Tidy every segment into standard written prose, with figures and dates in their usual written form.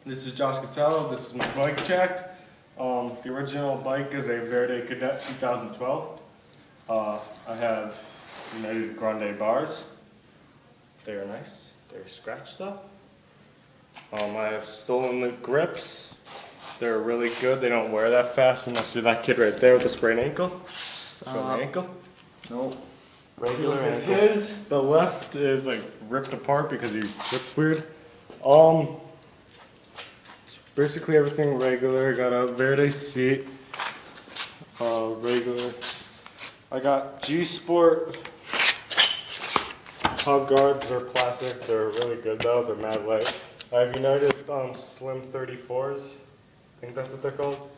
This is Josh Catello. This is my bike check. The original bike is a Verde Cadet 2012. I have United Grande bars. They're nice. They're scratched though. I have stolen the grips. They're really good. They don't wear that fast unless you're that kid right there with the sprained ankle. Show my ankle. Nope. Regular ankle. The left is like ripped apart because he grips weird. Basically everything regular. I got a Verde seat. Regular. I got G Sport hub guards. They're plastic. They're really good though. They're mad light. I have United Slim 34s. I think that's what they're called.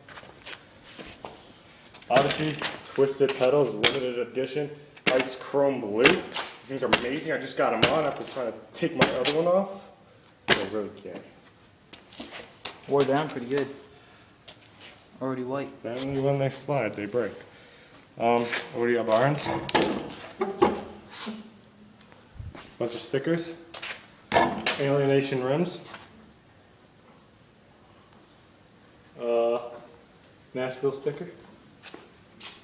Odyssey Twisted Pedals, limited edition. Ice Chrome Blue. These things are amazing. I just got them on after trying to take my other one off. I really can't. Wore down pretty good. Already white. Only when they slide, they break. What do you have, irons? Bunch of stickers. Alienation rims. Nashville sticker.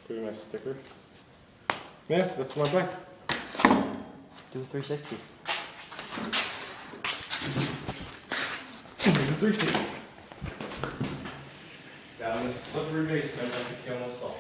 Pretty nice sticker. Yeah, that's my bike. Do a 360. 360. Down this slippery basement, I think you almost all.